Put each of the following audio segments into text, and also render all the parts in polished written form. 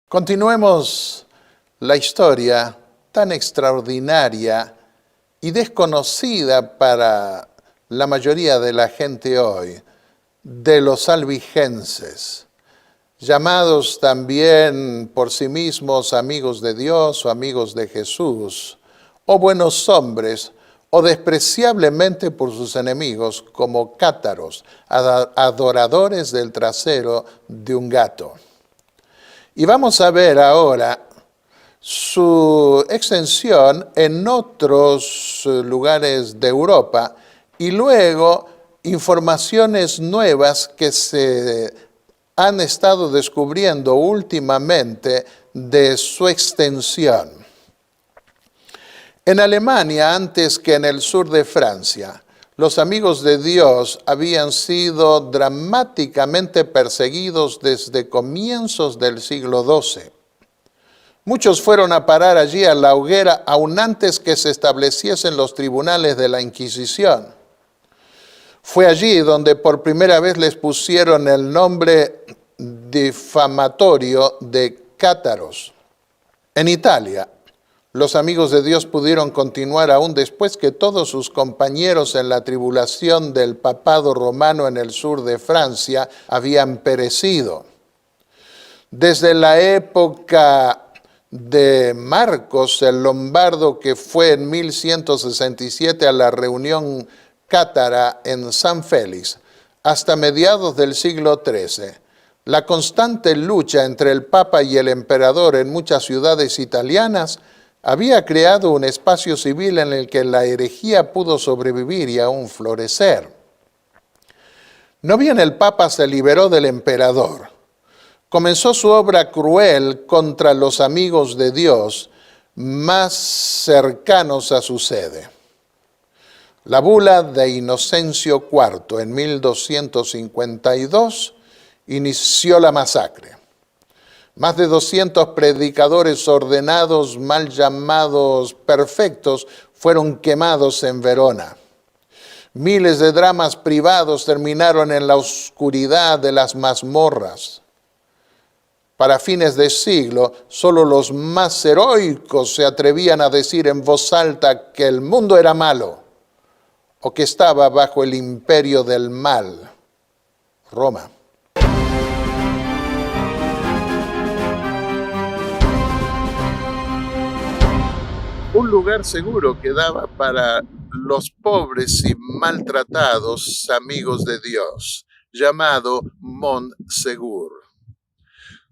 Continuemos la historia tan extraordinaria y desconocida para la mayoría de la gente hoy, de los albigenses, llamados también por sí mismos amigos de Dios o amigos de Jesús, o buenos hombres, o despreciablemente por sus enemigos como cátaros, adoradores del trasero de un gato. Y vamos a ver ahora su extensión en otros lugares de Europa y luego informaciones nuevas que se han estado descubriendo últimamente de su extensión. En Alemania, antes que en el sur de Francia, los amigos de Dios habían sido dramáticamente perseguidos desde comienzos del siglo XII. Muchos fueron a parar allí a la hoguera aún antes que se estableciesen los tribunales de la Inquisición. Fue allí donde por primera vez les pusieron el nombre difamatorio de cátaros. En Italia, los amigos de Dios pudieron continuar aún después que todos sus compañeros en la tribulación del papado romano en el sur de Francia habían perecido. Desde la época de Marcos, el lombardo, que fue en 1167 a la reunión cátara en San Félix, hasta mediados del siglo XIII, la constante lucha entre el Papa y el emperador en muchas ciudades italianas había creado un espacio civil en el que la herejía pudo sobrevivir y aún florecer. No bien el Papa se liberó del emperador, comenzó su obra cruel contra los amigos de Dios más cercanos a su sede. La bula de Inocencio IV en 1252 inició la masacre. Más de 200 predicadores ordenados, mal llamados perfectos, fueron quemados en Verona. Miles de dramas privados terminaron en la oscuridad de las mazmorras. Para fines de siglo, solo los más heroicos se atrevían a decir en voz alta que el mundo era malo o que estaba bajo el imperio del mal, Roma. Un lugar seguro quedaba para los pobres y maltratados amigos de Dios, llamado Montsegur.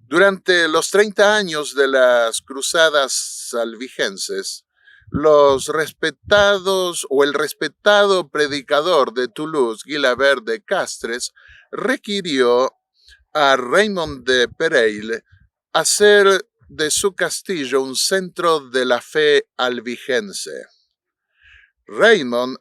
Durante los 30 años de las cruzadas albigenses, el respetado predicador de Toulouse, Guilabert de Castres, requirió a Raymond de Pereille hacer de su castillo un centro de la fe albigense. Raymond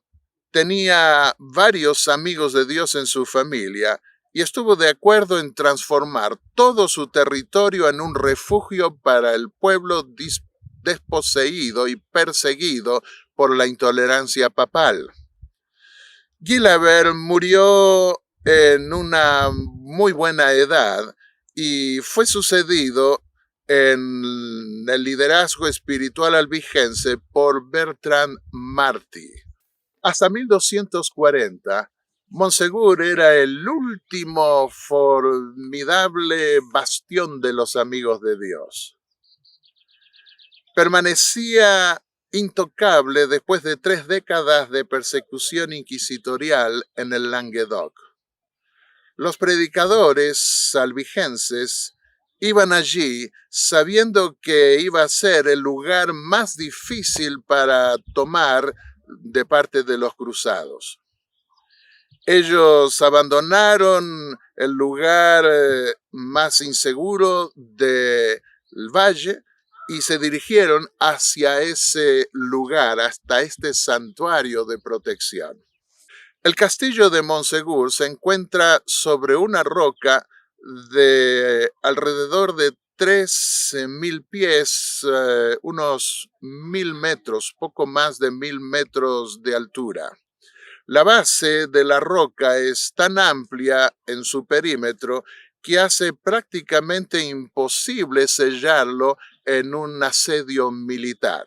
tenía varios amigos de Dios en su familia y estuvo de acuerdo en transformar todo su territorio en un refugio para el pueblo desposeído y perseguido por la intolerancia papal. Guilabert murió en una muy buena edad y fue sucedido en el liderazgo espiritual albigense por Bertrand Marty. Hasta 1240, Montsegur era el último formidable bastión de los amigos de Dios. Permanecía intocable después de 3 décadas de persecución inquisitorial en el Languedoc. Los predicadores albigenses iban allí sabiendo que iba a ser el lugar más difícil para tomar de parte de los cruzados. Ellos abandonaron el lugar más inseguro del valle y se dirigieron hacia ese lugar, hasta este santuario de protección. El castillo de Monsegur se encuentra sobre una roca de alrededor de 13.000 pies, unos 1.000 metros, poco más de 1.000 metros de altura. La base de la roca es tan amplia en su perímetro que hace prácticamente imposible sellarlo en un asedio militar.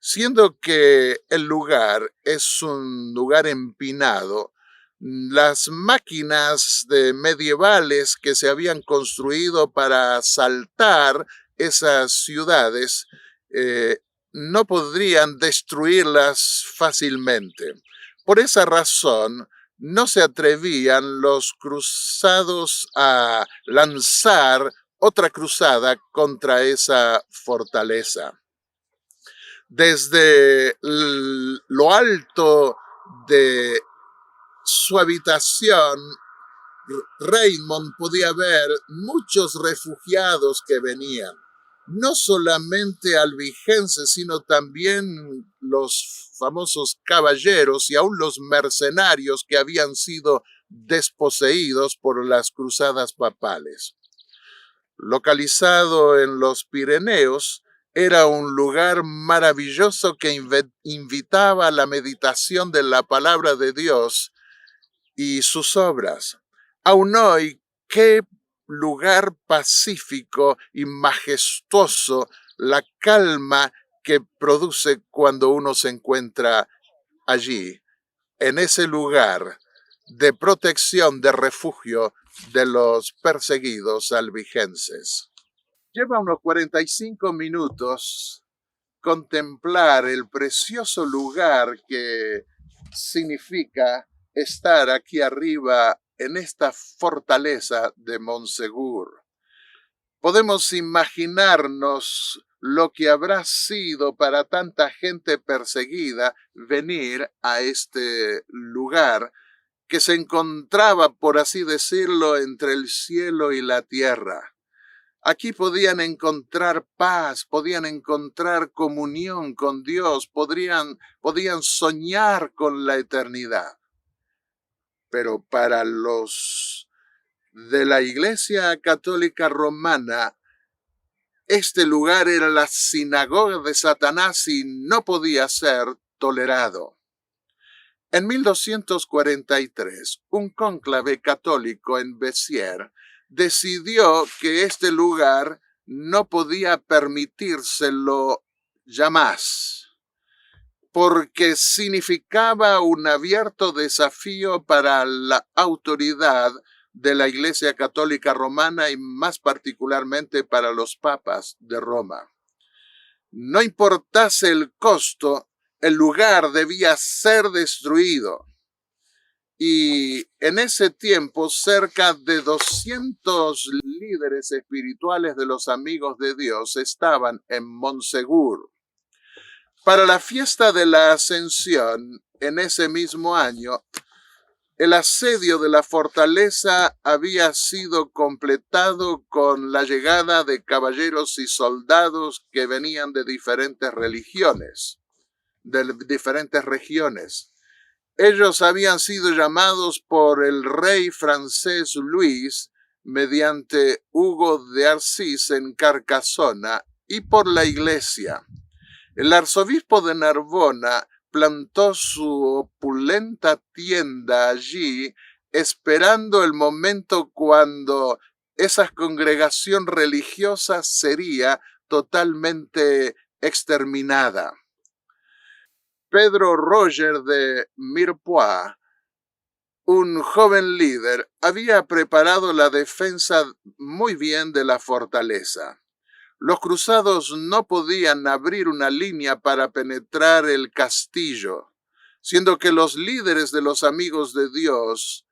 Siendo que el lugar es un lugar empinado, las máquinas medievales que se habían construido para asaltar esas ciudades eh, no podrían destruirlas fácilmente. Por esa razón, no se atrevían los cruzados a lanzar otra cruzada contra esa fortaleza. Desde lo alto de su habitación, Raymond podía ver muchos refugiados que venían, no solamente albigenses, sino también los famosos caballeros y aún los mercenarios que habían sido desposeídos por las cruzadas papales. Localizado en los Pirineos, era un lugar maravilloso que invitaba a la meditación de la palabra de Dios y sus obras. Aún hoy, qué lugar pacífico y majestuoso, la calma que produce cuando uno se encuentra allí, en ese lugar de protección, de refugio de los perseguidos albigenses. Lleva unos 45 minutos contemplar el precioso lugar que significa estar aquí arriba en esta fortaleza de Monsegur. Podemos imaginarnos lo que habrá sido para tanta gente perseguida venir a este lugar que se encontraba, por así decirlo, entre el cielo y la tierra. Aquí podían encontrar paz, podían encontrar comunión con Dios, podían soñar con la eternidad. Pero para los de la Iglesia Católica Romana, este lugar era la sinagoga de Satanás y no podía ser tolerado. En 1243, un cónclave católico en Béziers decidió que este lugar no podía permitírselo ya más, porque significaba un abierto desafío para la autoridad de la Iglesia Católica Romana y más particularmente para los papas de Roma. No importase el costo, el lugar debía ser destruido. Y en ese tiempo, cerca de 200 líderes espirituales de los amigos de Dios estaban en Monsegur. Para la fiesta de la Ascensión, en ese mismo año, el asedio de la fortaleza había sido completado con la llegada de caballeros y soldados que venían de diferentes religiones, de diferentes regiones. Ellos habían sido llamados por el rey francés Luis mediante Hugo de Arcis en Carcasona y por la iglesia. El arzobispo de Narbona plantó su opulenta tienda allí, esperando el momento cuando esa congregación religiosa sería totalmente exterminada. Pedro Roger de Mirepoix, un joven líder, había preparado la defensa muy bien de la fortaleza. Los cruzados no podían abrir una línea para penetrar el castillo, siendo que los líderes de los amigos de Dios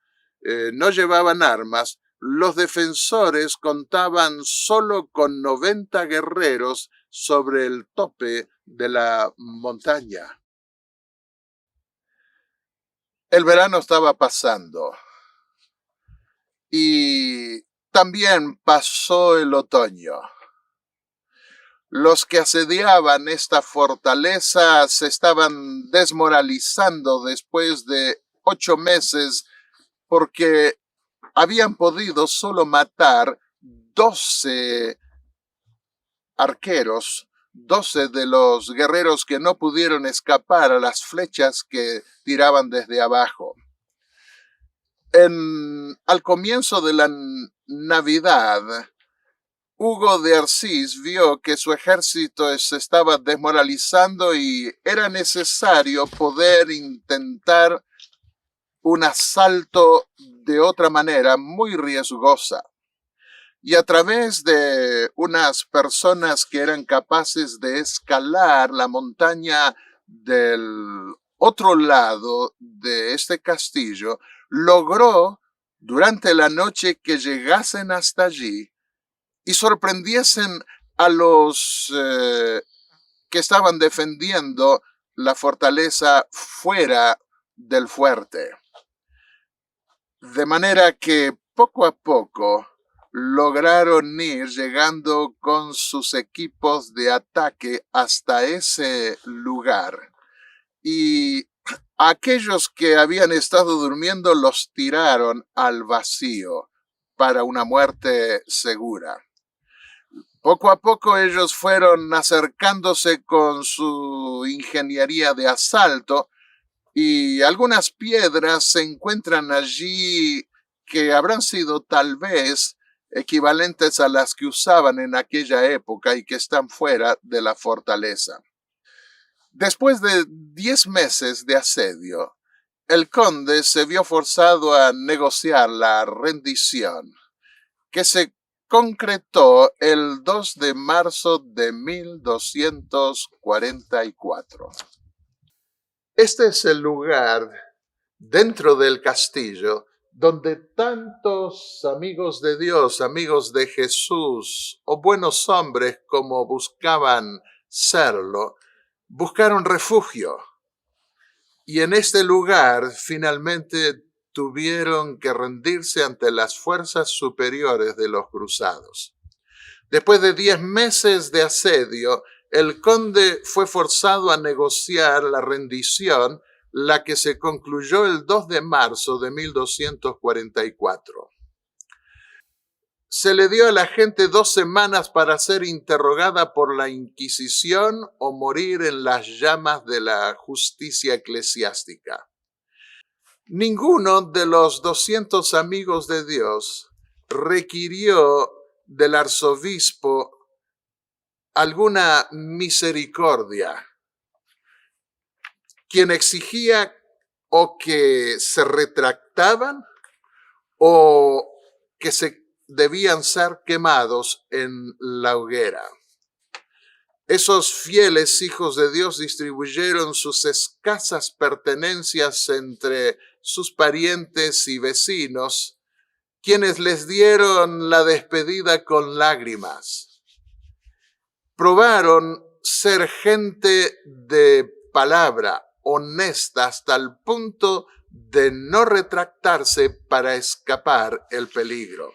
no llevaban armas. Los defensores contaban solo con 90 guerreros sobre el tope de la montaña. El verano estaba pasando y también pasó el otoño. Los que asediaban esta fortaleza se estaban desmoralizando después de 8 meses porque habían podido solo matar 12 arqueros, 12 de los guerreros que no pudieron escapar a las flechas que tiraban desde abajo. Al comienzo de la Navidad, Hugo de Arcis vio que su ejército se estaba desmoralizando y era necesario poder intentar un asalto de otra manera muy riesgosa. Y a través de unas personas que eran capaces de escalar la montaña del otro lado de este castillo, logró durante la noche que llegasen hasta allí y sorprendiesen a los que estaban defendiendo la fortaleza fuera del fuerte. De manera que poco a poco lograron ir llegando con sus equipos de ataque hasta ese lugar. Y aquellos que habían estado durmiendo los tiraron al vacío para una muerte segura. Poco a poco ellos fueron acercándose con su ingeniería de asalto y algunas piedras se encuentran allí que habrán sido tal vez equivalentes a las que usaban en aquella época y que están fuera de la fortaleza. Después de 10 meses de asedio, el conde se vio forzado a negociar la rendición, que se concretó el 2 de marzo de 1244. Este es el lugar dentro del castillo donde tantos amigos de Dios, amigos de Jesús o buenos hombres como buscaban serlo, buscaron refugio. Y en este lugar finalmente tuvieron que rendirse ante las fuerzas superiores de los cruzados. Después de 10 meses de asedio, el conde fue forzado a negociar la rendición, la que se concluyó el 2 de marzo de 1244. Se le dio a la gente 2 semanas para ser interrogada por la Inquisición o morir en las llamas de la justicia eclesiástica. Ninguno de los 200 amigos de Dios requirió del arzobispo alguna misericordia, quien exigía o que se retractaban o que se debían ser quemados en la hoguera. Esos fieles hijos de Dios distribuyeron sus escasas pertenencias entre sus parientes y vecinos, quienes les dieron la despedida con lágrimas. Probaron ser gente de palabra, honesta hasta el punto de no retractarse para escapar el peligro.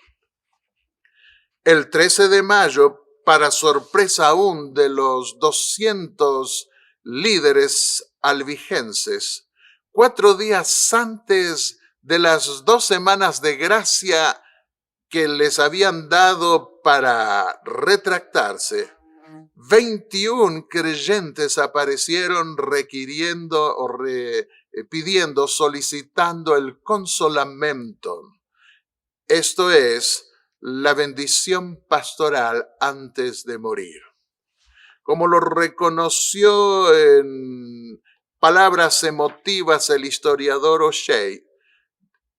El 13 de mayo, para sorpresa aún de los 200 líderes albigenses, 4 días antes de las 2 semanas de gracia que les habían dado para retractarse, 21 creyentes aparecieron requiriendo o pidiendo, solicitando el consolamento. Esto es, la bendición pastoral antes de morir. Como lo reconoció en palabras emotivas el historiador O'Shea,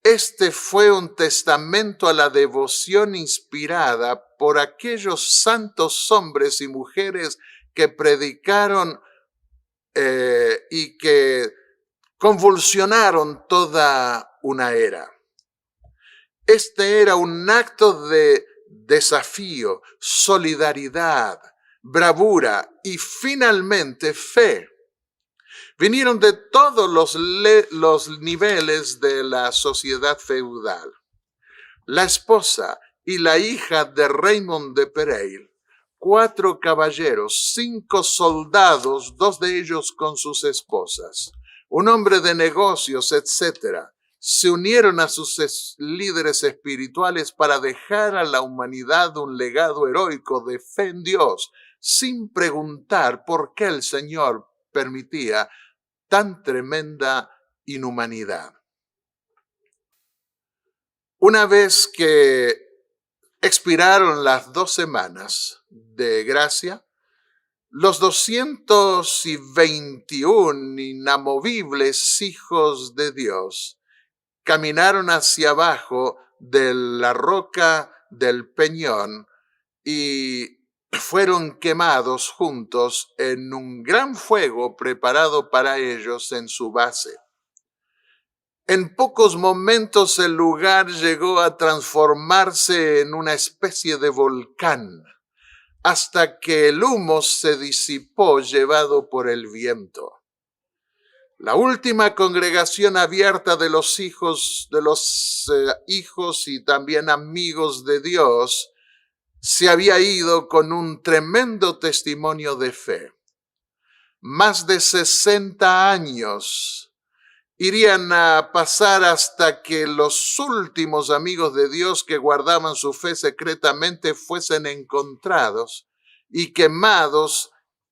este fue un testamento a la devoción inspirada por aquellos santos hombres y mujeres que predicaron y que convulsionaron toda una era. Este era un acto de desafío, solidaridad, bravura y finalmente fe. Vinieron de todos los niveles de la sociedad feudal. La esposa y la hija de Raymond de Pereire 4 caballeros, 5 soldados, 2 de ellos con sus esposas, un hombre de negocios, etc., se unieron a sus líderes espirituales para dejar a la humanidad un legado heroico de fe en Dios, sin preguntar por qué el Señor permitía tan tremenda inhumanidad. Una vez que expiraron las 2 semanas de gracia, los 221 inamovibles hijos de Dios caminaron hacia abajo de la roca del Peñón y fueron quemados juntos en un gran fuego preparado para ellos en su base. En pocos momentos el lugar llegó a transformarse en una especie de volcán, hasta que el humo se disipó llevado por el viento. La última congregación abierta de los hijos y también amigos de Dios se había ido con un tremendo testimonio de fe. Más de 60 años irían a pasar hasta que los últimos amigos de Dios que guardaban su fe secretamente fuesen encontrados y quemados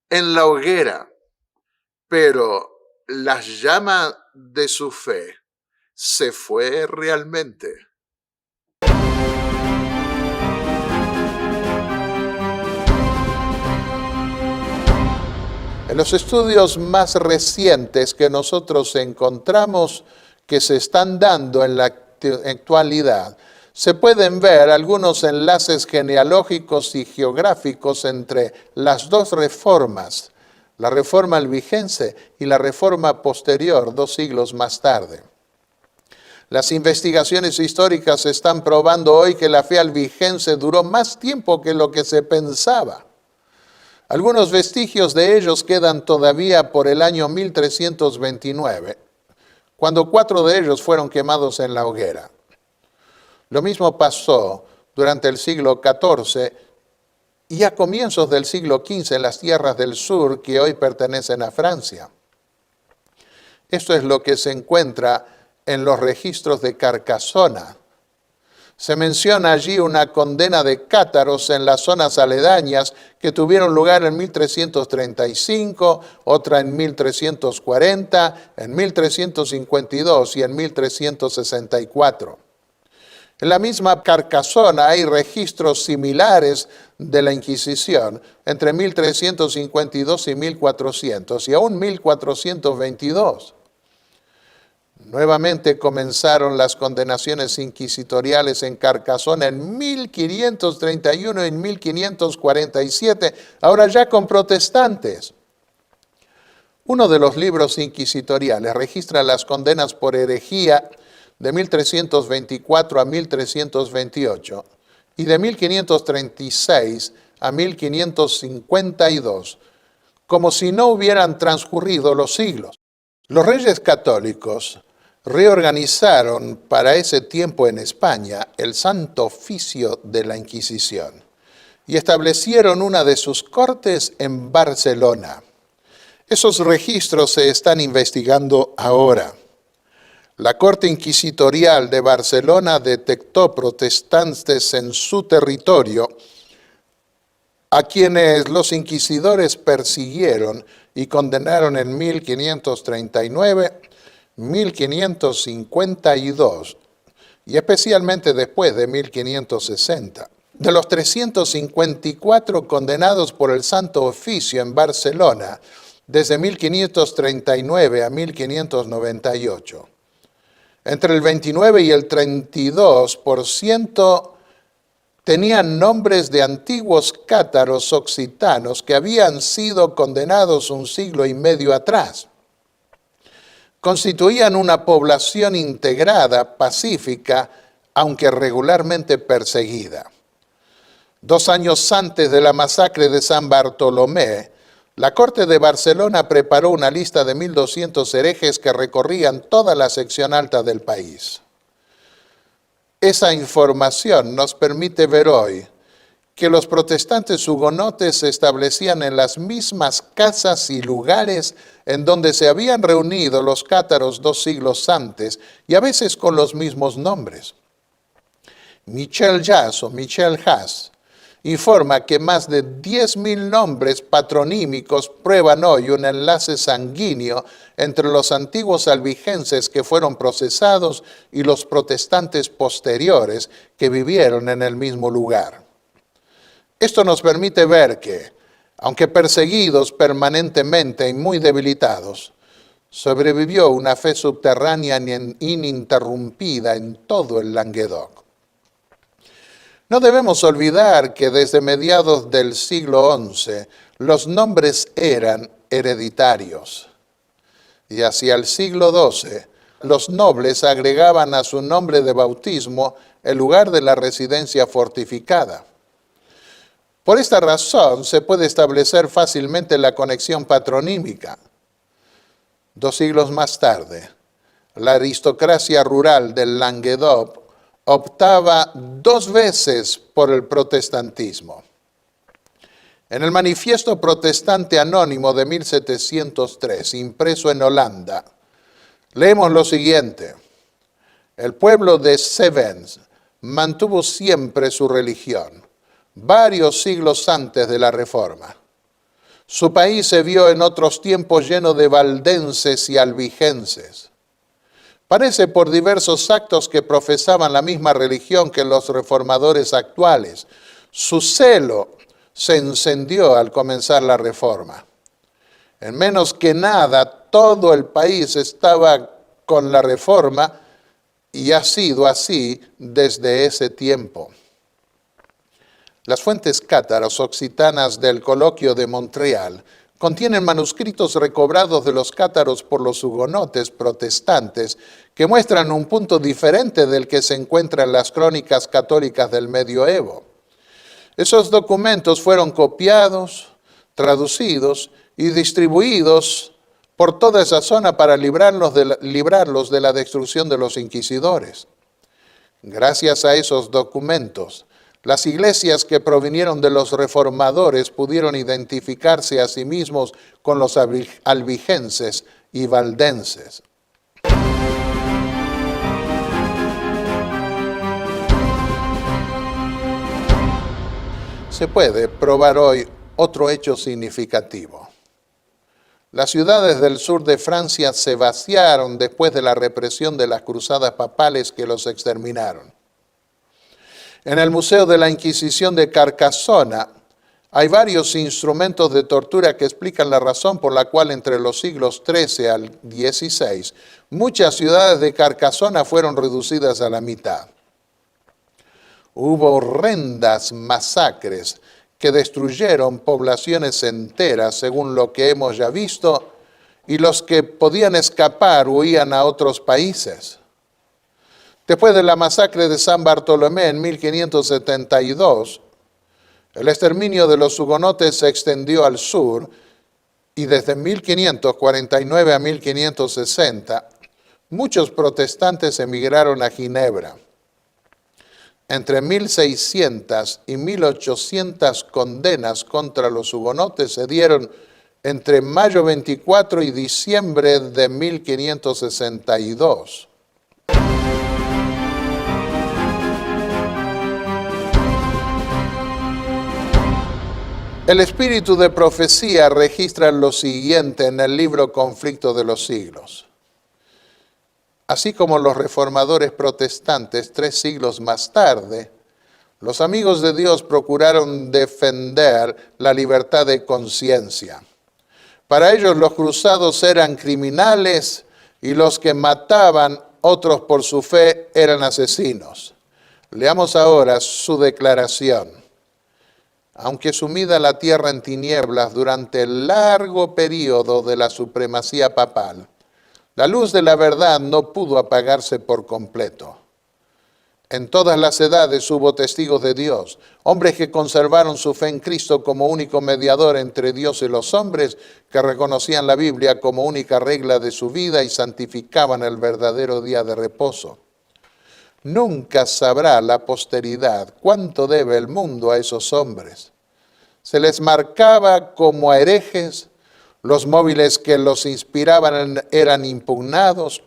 en la hoguera. Pero la llama de su fe se fue realmente. En los estudios más recientes que nosotros encontramos que se están dando en la actualidad, se pueden ver algunos enlaces genealógicos y geográficos entre las 2 reformas, la reforma albigense y la reforma posterior, 2 siglos más tarde. Las investigaciones históricas están probando hoy que la fe albigense duró más tiempo que lo que se pensaba. Algunos vestigios de ellos quedan todavía por el año 1329, cuando 4 de ellos fueron quemados en la hoguera. Lo mismo pasó durante el siglo XIV y a comienzos del siglo XV en las tierras del sur que hoy pertenecen a Francia. Esto es lo que se encuentra en los registros de Carcasona. Se menciona allí una condena de cátaros en las zonas aledañas que tuvieron lugar en 1335, otra en 1340, en 1352 y en 1364. En la misma Carcasona hay registros similares de la Inquisición entre 1352 y 1400 y aún 1422. Nuevamente comenzaron las condenaciones inquisitoriales en Carcasona en 1531 y en 1547, ahora ya con protestantes. Uno de los libros inquisitoriales registra las condenas por herejía de 1324 a 1328 y de 1536 a 1552, como si no hubieran transcurrido los siglos. Los reyes católicos reorganizaron para ese tiempo en España el Santo Oficio de la Inquisición y establecieron una de sus cortes en Barcelona. Esos registros se están investigando ahora. La Corte Inquisitorial de Barcelona detectó protestantes en su territorio a quienes los inquisidores persiguieron y condenaron en 1539, 1552 y especialmente después de 1560. De los 354 condenados por el Santo Oficio en Barcelona desde 1539 a 1598, entre el 29 y el 32% tenían nombres de antiguos cátaros occitanos que habían sido condenados un siglo y medio atrás. Constituían una población integrada, pacífica, aunque regularmente perseguida. 2 años antes de la masacre de San Bartolomé, la Corte de Barcelona preparó una lista de 1.200 herejes que recorrían toda la sección alta del país. Esa información nos permite ver hoy que los protestantes hugonotes se establecían en las mismas casas y lugares en donde se habían reunido los cátaros 2 siglos antes, y a veces con los mismos nombres. Michel Haas informa que más de 10.000 nombres patronímicos prueban hoy un enlace sanguíneo entre los antiguos albigenses que fueron procesados y los protestantes posteriores que vivieron en el mismo lugar. Esto nos permite ver que, aunque perseguidos permanentemente y muy debilitados, sobrevivió una fe subterránea ininterrumpida en todo el Languedoc. No debemos olvidar que desde mediados del siglo XI los nombres eran hereditarios, y hacia el siglo XII los nobles agregaban a su nombre de bautismo el lugar de la residencia fortificada. Por esta razón se puede establecer fácilmente la conexión patronímica. 2 siglos más tarde, la aristocracia rural del Languedoc optaba 2 veces por el protestantismo. En el Manifiesto Protestante Anónimo de 1703, impreso en Holanda, leemos lo siguiente: el pueblo de Sevens mantuvo siempre su religión, varios siglos antes de la Reforma. Su país se vio en otros tiempos lleno de valdenses y albigenses. Parece por diversos actos que profesaban la misma religión que los reformadores actuales. Su celo se encendió al comenzar la Reforma. En menos que nada, todo el país estaba con la Reforma y ha sido así desde ese tiempo. Las fuentes cátaras occitanas del Coloquio de Montreal contienen manuscritos recobrados de los cátaros por los hugonotes protestantes que muestran un punto diferente del que se encuentra en las crónicas católicas del medioevo. Esos documentos fueron copiados, traducidos y distribuidos por toda esa zona para librarlos de la destrucción de los inquisidores. Gracias a esos documentos, las iglesias que provinieron de los reformadores pudieron identificarse a sí mismos con los albigenses y valdenses. Se puede probar hoy otro hecho significativo. Las ciudades del sur de Francia se vaciaron después de la represión de las cruzadas papales que los exterminaron. En el Museo de la Inquisición de Carcassona hay varios instrumentos de tortura que explican la razón por la cual entre los siglos XIII al XVI muchas ciudades de Carcassona fueron reducidas a la mitad. Hubo horrendas masacres que destruyeron poblaciones enteras, según lo que hemos ya visto, y los que podían escapar huían a otros países. Después de la masacre de San Bartolomé en 1572, el exterminio de los hugonotes se extendió al sur y desde 1549 a 1560 muchos protestantes emigraron a Ginebra. Entre 1600 y 1800 condenas contra los hugonotes se dieron entre mayo 24 y diciembre de 1562. El espíritu de profecía registra lo siguiente en el libro Conflicto de los Siglos. Así como los reformadores protestantes 3 siglos más tarde, los amigos de Dios procuraron defender la libertad de conciencia. Para ellos los cruzados eran criminales y los que mataban otros por su fe eran asesinos. Leamos ahora su declaración. Aunque sumida la tierra en tinieblas durante el largo periodo de la supremacía papal, la luz de la verdad no pudo apagarse por completo. En todas las edades hubo testigos de Dios, hombres que conservaron su fe en Cristo como único mediador entre Dios y los hombres, que reconocían la Biblia como única regla de su vida y santificaban el verdadero día de reposo. Nunca sabrá la posteridad cuánto debe el mundo a esos hombres. Se les marcaba como a herejes, los móviles que los inspiraban eran impugnados,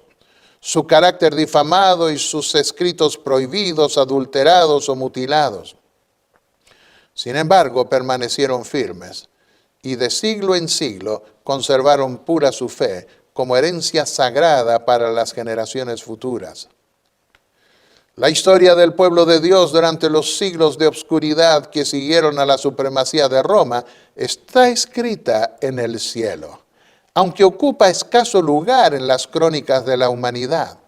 su carácter difamado y sus escritos prohibidos, adulterados o mutilados. Sin embargo, permanecieron firmes y de siglo en siglo conservaron pura su fe como herencia sagrada para las generaciones futuras. La historia del pueblo de Dios durante los siglos de obscuridad que siguieron a la supremacía de Roma está escrita en el cielo, aunque ocupa escaso lugar en las crónicas de la humanidad.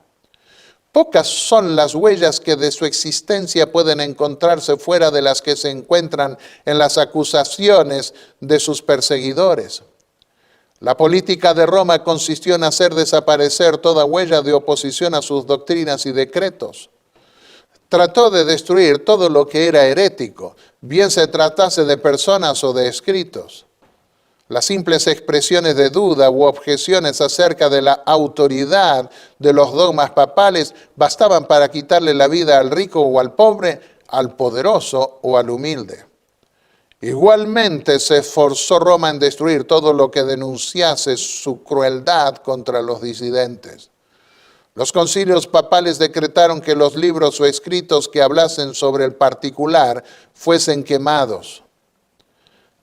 Pocas son las huellas que de su existencia pueden encontrarse fuera de las que se encuentran en las acusaciones de sus perseguidores. La política de Roma consistió en hacer desaparecer toda huella de oposición a sus doctrinas y decretos. Trató de destruir todo lo que era herético, bien se tratase de personas o de escritos. Las simples expresiones de duda u objeciones acerca de la autoridad de los dogmas papales bastaban para quitarle la vida al rico o al pobre, al poderoso o al humilde. Igualmente se esforzó Roma en destruir todo lo que denunciase su crueldad contra los disidentes. Los concilios papales decretaron que los libros o escritos que hablasen sobre el particular fuesen quemados.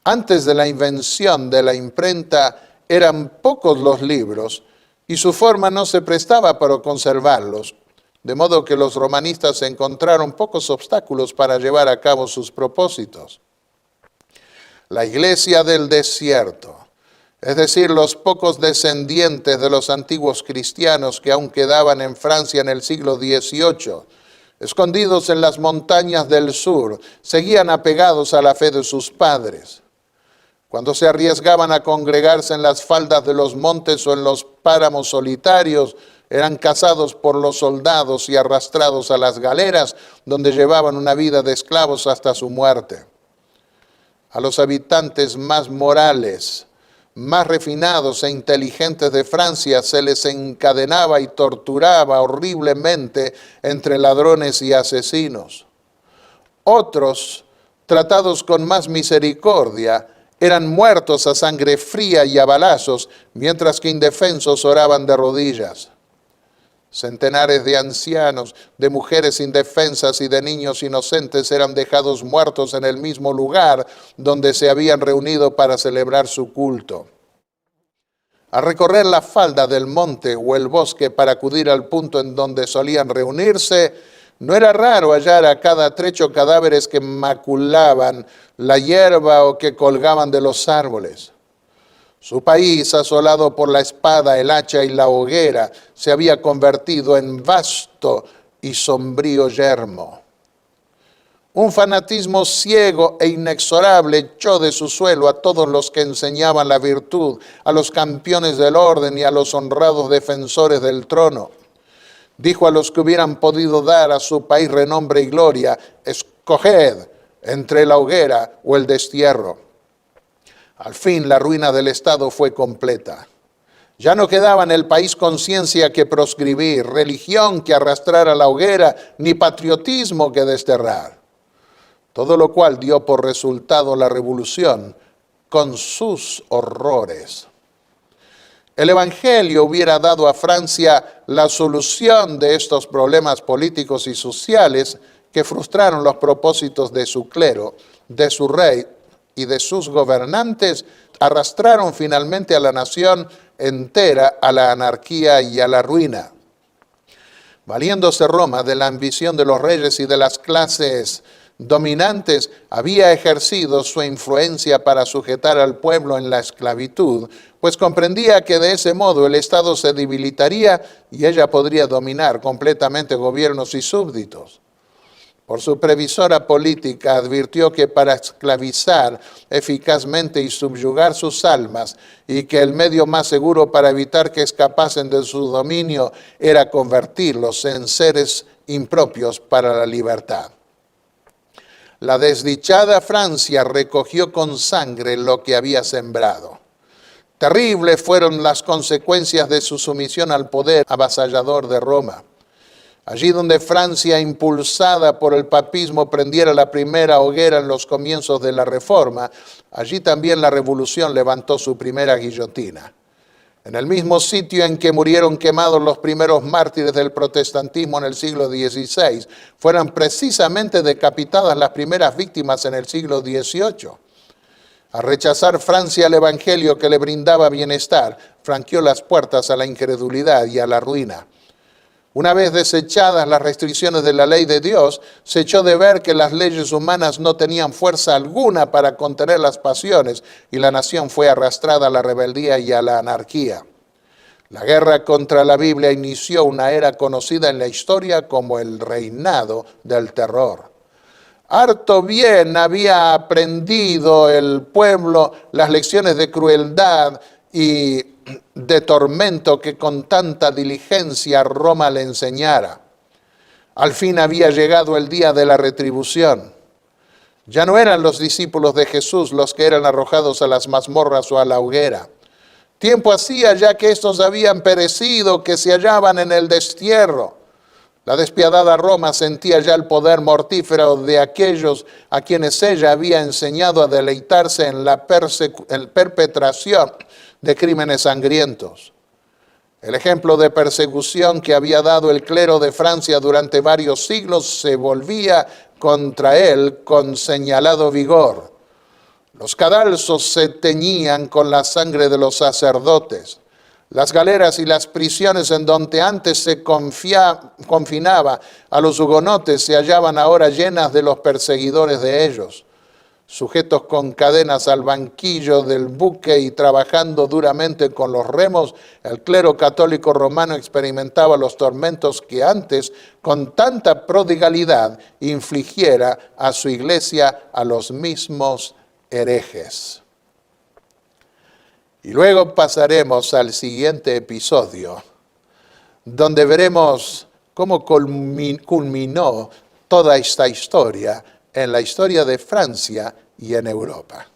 Antes de la invención de la imprenta eran pocos los libros y su forma no se prestaba para conservarlos, de modo que los romanistas encontraron pocos obstáculos para llevar a cabo sus propósitos. La iglesia del desierto, es decir, los pocos descendientes de los antiguos cristianos que aún quedaban en Francia en el siglo XVIII, escondidos en las montañas del sur, seguían apegados a la fe de sus padres. Cuando se arriesgaban a congregarse en las faldas de los montes o en los páramos solitarios, eran cazados por los soldados y arrastrados a las galeras, donde llevaban una vida de esclavos hasta su muerte. A los habitantes más morales, más refinados e inteligentes de Francia se les encadenaba y torturaba horriblemente entre ladrones y asesinos. Otros, tratados con más misericordia, eran muertos a sangre fría y a balazos, mientras que indefensos oraban de rodillas. Centenares de ancianos, de mujeres indefensas y de niños inocentes eran dejados muertos en el mismo lugar donde se habían reunido para celebrar su culto. Al recorrer la falda del monte o el bosque para acudir al punto en donde solían reunirse, no era raro hallar a cada trecho cadáveres que maculaban la hierba o que colgaban de los árboles. Su país, asolado por la espada, el hacha y la hoguera, se había convertido en vasto y sombrío yermo. Un fanatismo ciego e inexorable echó de su suelo a todos los que enseñaban la virtud, a los campeones del orden y a los honrados defensores del trono. Dijo a los que hubieran podido dar a su país renombre y gloria: escoged entre la hoguera o el destierro. Al fin la ruina del Estado fue completa. Ya no quedaba en el país conciencia que proscribir, religión que arrastrar a la hoguera, ni patriotismo que desterrar. Todo lo cual dio por resultado la revolución con sus horrores. El Evangelio hubiera dado a Francia la solución de estos problemas políticos y sociales que frustraron los propósitos de su clero, de su rey y de sus gobernantes, arrastraron finalmente a la nación entera a la anarquía y a la ruina. Valiéndose Roma de la ambición de los reyes y de las clases dominantes, había ejercido su influencia para sujetar al pueblo en la esclavitud, pues comprendía que de ese modo el Estado se debilitaría y ella podría dominar completamente gobiernos y súbditos. Por su previsora política advirtió que para esclavizar eficazmente y subyugar sus almas, y que el medio más seguro para evitar que escapasen de su dominio era convertirlos en seres impropios para la libertad. La desdichada Francia recogió con sangre lo que había sembrado. Terribles fueron las consecuencias de su sumisión al poder avasallador de Roma. Allí donde Francia, impulsada por el papismo, prendiera la primera hoguera en los comienzos de la Reforma, allí también la Revolución levantó su primera guillotina. En el mismo sitio en que murieron quemados los primeros mártires del protestantismo en el siglo XVI, fueron precisamente decapitadas las primeras víctimas en el siglo XVIII. Al rechazar Francia el evangelio que le brindaba bienestar, franqueó las puertas a la incredulidad y a la ruina. Una vez desechadas las restricciones de la ley de Dios, se echó de ver que las leyes humanas no tenían fuerza alguna para contener las pasiones y la nación fue arrastrada a la rebeldía y a la anarquía. La guerra contra la Biblia inició una era conocida en la historia como el reinado del terror. Harto bien había aprendido el pueblo las lecciones de crueldad y de tormento que con tanta diligencia Roma le enseñara. Al fin había llegado el día de la retribución. Ya no eran los discípulos de Jesús los que eran arrojados a las mazmorras o a la hoguera. Tiempo hacía ya que estos habían perecido, que se hallaban en el destierro. La despiadada Roma sentía ya el poder mortífero de aquellos a quienes ella había enseñado a deleitarse en la perpetración de crímenes sangrientos. El ejemplo de persecución que había dado el clero de Francia durante varios siglos se volvía contra él con señalado vigor. Los cadalsos se teñían con la sangre de los sacerdotes. Las galeras y las prisiones en donde antes se confinaba a los hugonotes se hallaban ahora llenas de los perseguidores de ellos. Sujetos con cadenas al banquillo del buque y trabajando duramente con los remos, el clero católico romano experimentaba los tormentos que antes, con tanta prodigalidad, infligiera a su iglesia a los mismos herejes. Y luego pasaremos al siguiente episodio, donde veremos cómo culminó toda esta historia en la historia de Francia y en Europa.